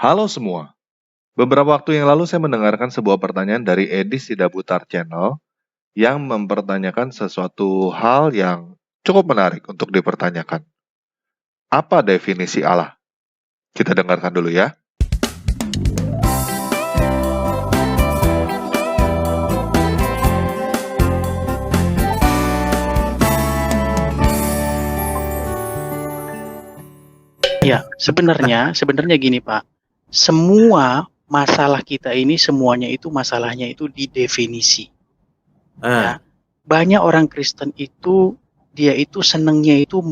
Halo semua, beberapa waktu yang lalu saya mendengarkan sebuah pertanyaan dari Edi Sidabutar Channel yang mempertanyakan sesuatu hal yang cukup menarik untuk dipertanyakan. Apa definisi Allah? Kita dengarkan dulu ya. Ya, sebenarnya gini Pak, semua masalah kita ini semuanya itu masalahnya itu di definisi. Ya, banyak orang Kristen itu dia itu senangnya itu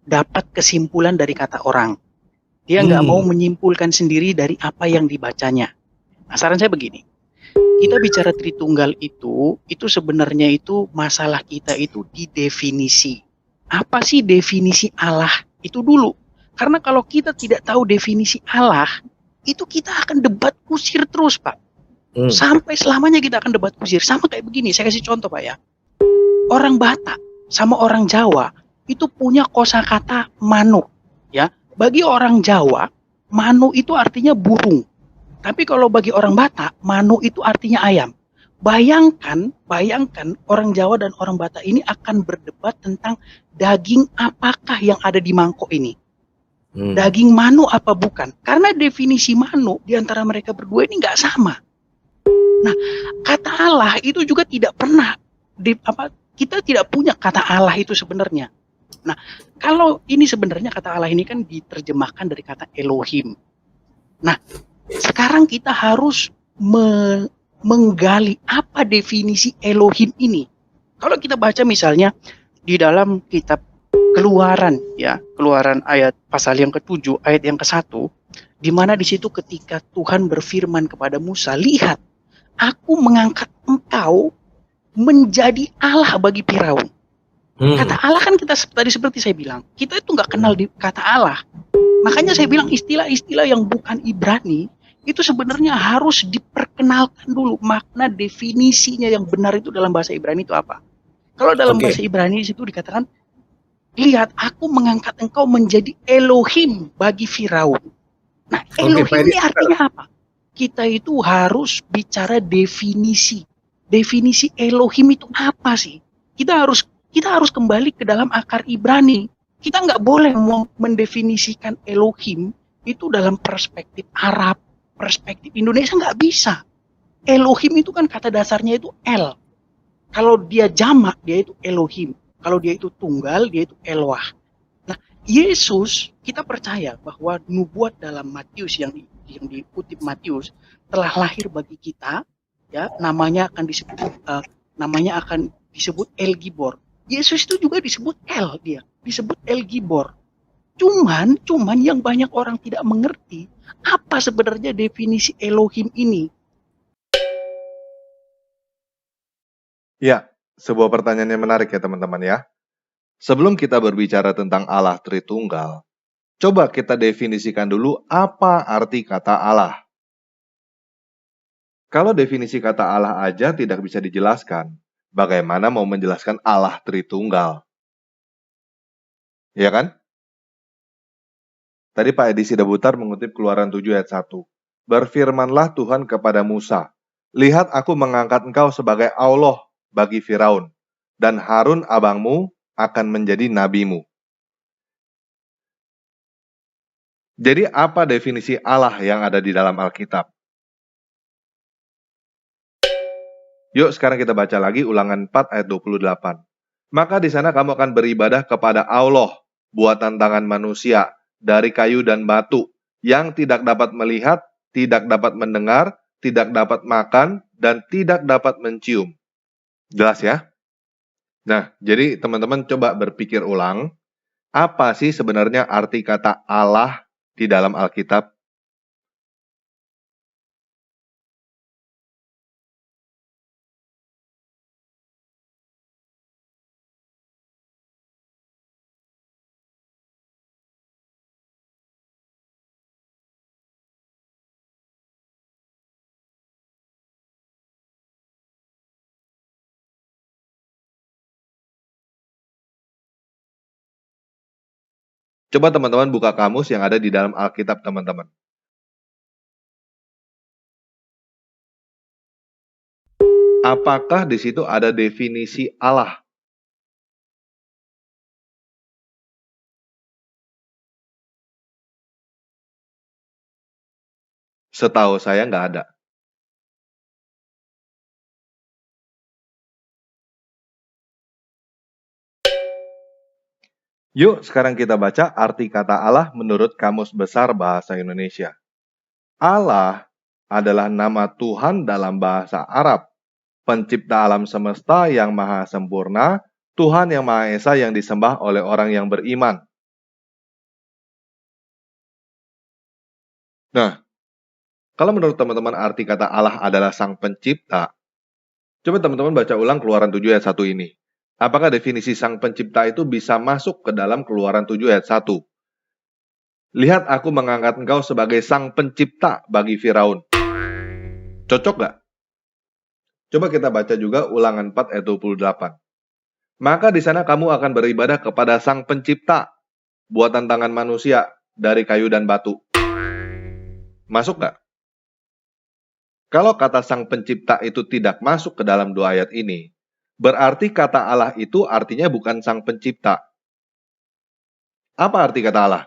dapat kesimpulan dari kata orang. Dia nggak mau menyimpulkan sendiri dari apa yang dibacanya. Nah, saran saya begini, kita bicara Tritunggal itu sebenarnya itu masalah kita itu di definisi. Apa sih definisi Allah itu dulu? Karena kalau kita tidak tahu definisi Allah, itu kita akan debat kusir terus, Pak. Sampai selamanya kita akan debat kusir. Sama kayak begini, saya kasih contoh, Pak ya. Orang Batak sama orang Jawa itu punya kosakata manu, ya. Bagi orang Jawa, manu itu artinya burung. Tapi kalau bagi orang Batak, manu itu artinya ayam. Bayangkan orang Jawa dan orang Batak ini akan berdebat tentang daging apakah yang ada di mangkok ini. Daging manu apa bukan? Karena definisi manu di antara mereka berdua ini nggak sama. Nah, kata Allah itu juga tidak pernah kita tidak punya kata Allah itu sebenarnya. Nah, kalau ini sebenarnya kata Allah ini kan diterjemahkan dari kata Elohim. Nah, sekarang kita harus menggali apa definisi Elohim ini. Kalau kita baca misalnya di dalam kitab Keluaran, ya, Keluaran ayat pasal yang ke-7, ayat yang ke-1, di mana di situ ketika Tuhan berfirman kepada Musa, lihat, aku mengangkat engkau menjadi Allah bagi Firaun. Kata Allah kan kita tadi seperti saya bilang, kita itu nggak kenal di kata Allah. Makanya saya bilang istilah-istilah yang bukan Ibrani itu sebenarnya harus diperkenalkan dulu makna definisinya yang benar itu dalam bahasa Ibrani itu apa. Kalau dalam bahasa Ibrani itu dikatakan, lihat aku mengangkat engkau menjadi Elohim bagi Firaun. Nah, Elohim ini artinya apa? Kita itu harus bicara definisi. Definisi Elohim itu apa sih? Kita harus kembali ke dalam akar Ibrani. Kita nggak boleh mendefinisikan Elohim itu dalam perspektif Arab, perspektif Indonesia nggak bisa. Elohim itu kan kata dasarnya itu El. Kalau dia jamak, dia itu Elohim. Kalau dia itu tunggal, dia itu Eloah. Nah, Yesus, kita percaya bahwa nubuat dalam Matius yang dikutip Matius telah lahir bagi kita, ya, namanya akan disebut El Gibor. Yesus itu juga disebut disebut El Gibor. Cuman yang banyak orang tidak mengerti apa sebenarnya definisi Elohim ini. Ya, sebuah pertanyaan yang menarik ya teman-teman ya. Sebelum kita berbicara tentang Allah Tritunggal, coba kita definisikan dulu apa arti kata Allah. Kalau definisi kata Allah aja tidak bisa dijelaskan, bagaimana mau menjelaskan Allah Tritunggal? Ya kan? Tadi Pak Edi Sidabutar mengutip Keluaran 7 ayat 1. Berfirmanlah Tuhan kepada Musa, lihat aku mengangkat engkau sebagai Allah bagi Firaun, dan Harun abangmu akan menjadi nabimu. Jadi apa definisi Allah yang ada di dalam Alkitab? Yuk sekarang kita baca lagi Ulangan 4 ayat 28. Maka di sana kamu akan beribadah kepada Allah, buatan tangan manusia, dari kayu dan batu, yang tidak dapat melihat, tidak dapat mendengar, tidak dapat makan, dan tidak dapat mencium. Jelas ya? Nah, jadi teman-teman coba berpikir ulang, apa sih sebenarnya arti kata Allah di dalam Alkitab? Coba teman-teman buka kamus yang ada di dalam Alkitab teman-teman. Apakah di situ ada definisi Allah? Setahu saya nggak ada. Yuk sekarang kita baca arti kata Allah menurut Kamus Besar Bahasa Indonesia. Allah adalah nama Tuhan dalam bahasa Arab, pencipta alam semesta yang maha sempurna, Tuhan yang Maha Esa yang disembah oleh orang yang beriman. Nah, kalau menurut teman-teman arti kata Allah adalah Sang Pencipta, coba teman-teman baca ulang Keluaran 7 ayat 1 ini. Apakah definisi Sang Pencipta itu bisa masuk ke dalam Keluaran 7 ayat 1? Lihat aku mengangkat engkau sebagai Sang Pencipta bagi Firaun. Cocok nggak? Coba kita baca juga Ulangan 4 ayat 28. Maka di sana kamu akan beribadah kepada Sang Pencipta, buatan tangan manusia dari kayu dan batu. Masuk nggak? Kalau kata Sang Pencipta itu tidak masuk ke dalam dua ayat ini, berarti kata Allah itu artinya bukan Sang Pencipta. Apa arti kata Allah?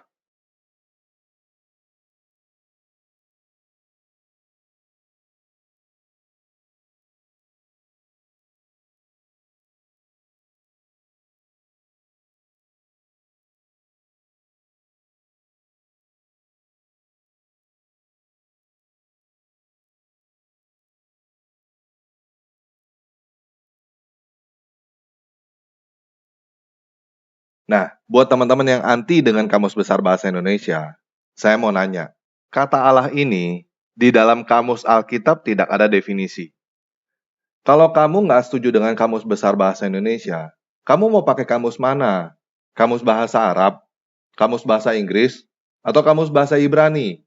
Nah, buat teman-teman yang anti dengan Kamus Besar Bahasa Indonesia, saya mau nanya, kata Allah ini di dalam Kamus Alkitab tidak ada definisi. Kalau kamu nggak setuju dengan Kamus Besar Bahasa Indonesia, kamu mau pakai kamus mana? Kamus Bahasa Arab, Kamus Bahasa Inggris, atau Kamus Bahasa Ibrani?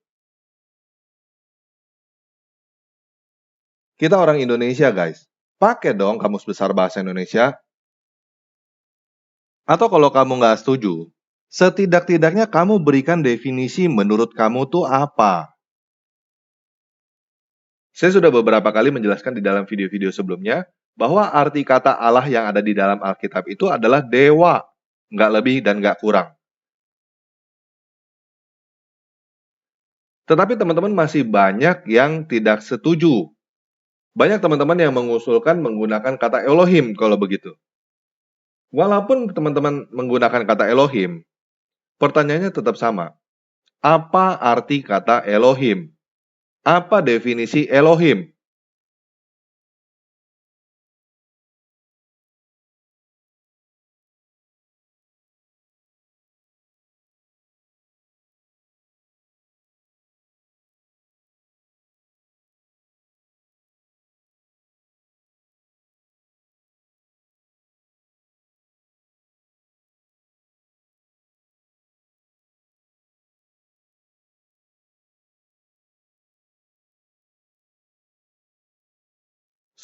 Kita orang Indonesia, guys. Pakai dong Kamus Besar Bahasa Indonesia. Atau kalau kamu nggak setuju, setidak-tidaknya kamu berikan definisi menurut kamu tuh apa? Saya sudah beberapa kali menjelaskan di dalam video-video sebelumnya bahwa arti kata Allah yang ada di dalam Alkitab itu adalah dewa, nggak lebih dan nggak kurang. Tetapi teman-teman masih banyak yang tidak setuju. Banyak teman-teman yang mengusulkan menggunakan kata Elohim kalau begitu. Walaupun teman-teman menggunakan kata Elohim, pertanyaannya tetap sama. Apa arti kata Elohim? Apa definisi Elohim?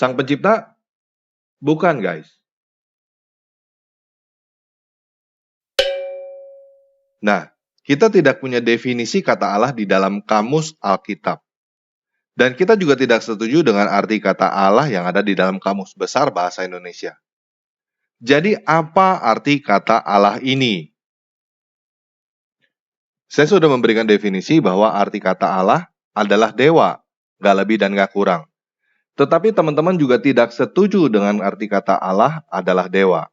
Sang pencipta? Bukan, guys. Nah, kita tidak punya definisi kata Allah di dalam kamus Alkitab. Dan kita juga tidak setuju dengan arti kata Allah yang ada di dalam Kamus Besar Bahasa Indonesia. Jadi apa arti kata Allah ini? Saya sudah memberikan definisi bahwa arti kata Allah adalah dewa, nggak lebih dan nggak kurang. Tetapi teman-teman juga tidak setuju dengan arti kata Allah adalah dewa.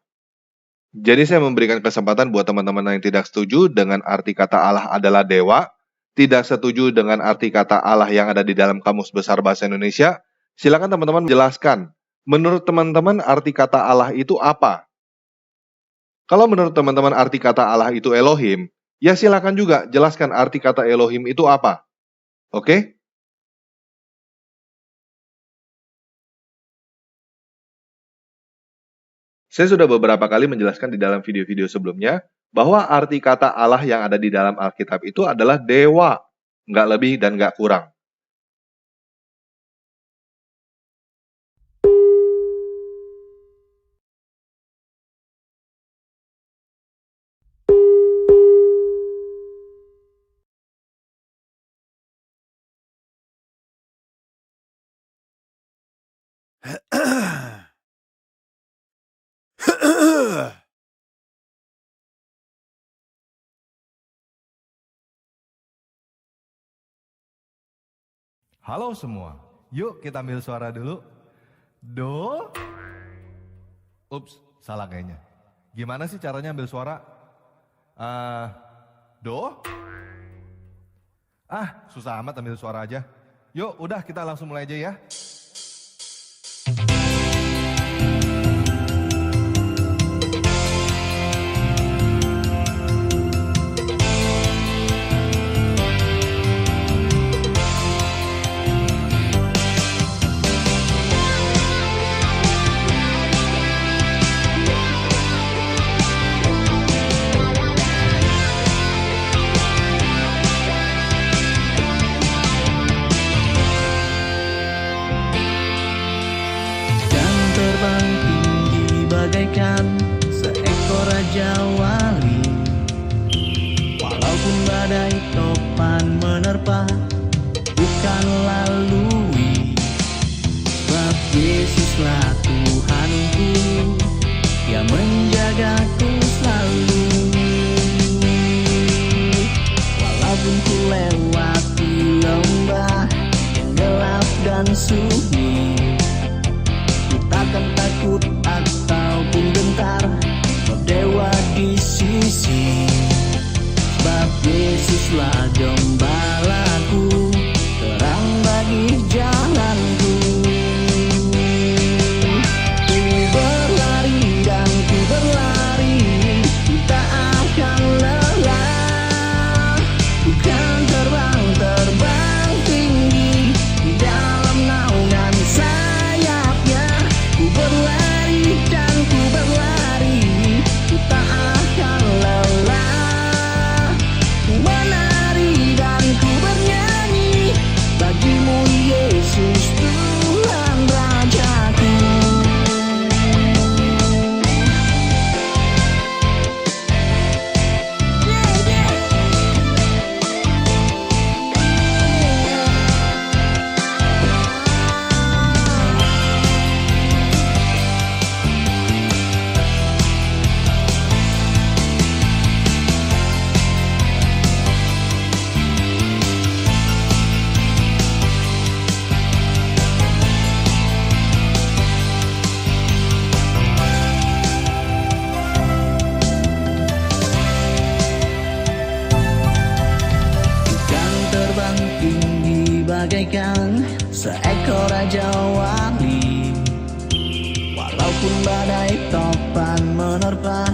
Jadi saya memberikan kesempatan buat teman-teman yang tidak setuju dengan arti kata Allah adalah dewa, tidak setuju dengan arti kata Allah yang ada di dalam Kamus Besar Bahasa Indonesia, silakan teman-teman jelaskan. Menurut teman-teman arti kata Allah itu apa? Kalau menurut teman-teman arti kata Allah itu Elohim, ya silakan juga jelaskan arti kata Elohim itu apa. Oke? Saya sudah beberapa kali menjelaskan di dalam video-video sebelumnya bahwa arti kata Allah yang ada di dalam Alkitab itu adalah dewa, nggak lebih dan nggak kurang. Halo semua, yuk kita ambil suara dulu. Do. Ups, salah kayaknya. Gimana sih caranya ambil suara? Do. Susah amat ambil suara aja. Yuk, udah kita langsung mulai aja ya. Terbang tinggi bagaikan seekor raja wali. Walaupun badai topan menerpa, bukan lalui. Sebab Yesuslah Tuhanku, Dia menjagaku selalu. Walaupun ku lewati lembah yang gelap dan sunyi, takkan takut ataupun gentar, berdewa di sisi. Sebab Yesuslah gembalaku, terang bagi jalanku. Ku berlari dan ku berlari, ku tak akan lelah. Bukan terbang tinggi di dalam naungan sayapnya. Ku berlari dan ku berlari, ku tak akan lelah. Ku menari dan ku bernyanyi, bagimu Yesus Tuhan Rajaku. Terbang tinggi bagaikan seekor raja wali. Walaupun badai topan menerpa,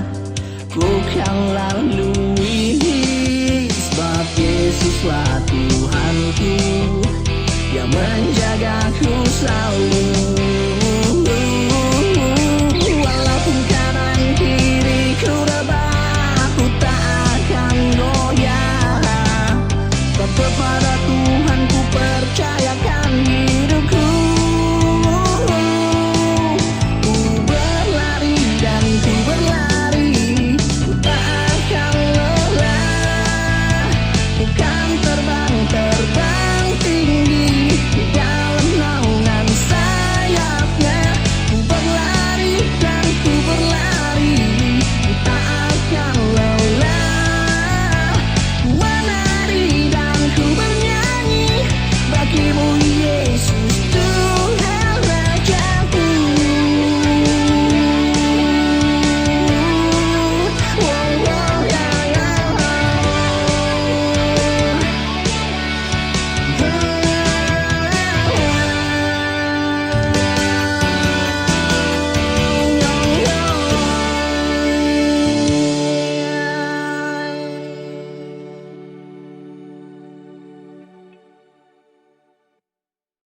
ku kan lalui. Sebab Yesuslah Tuhanku, Dia menjagaku selalu. Walaupun kanan kiriku rebah, ku tak akan goyah. Kepada Tuhan ku percayakan hidupku. Ku berlari dan ku berlari, ku tak akan lelah. Bukan terbang tinggi di dalam naungan sayapnya. Ku berlari dan ku berlari, ku tak akan lelah. Ku menari dan ku bernyanyi, bagimu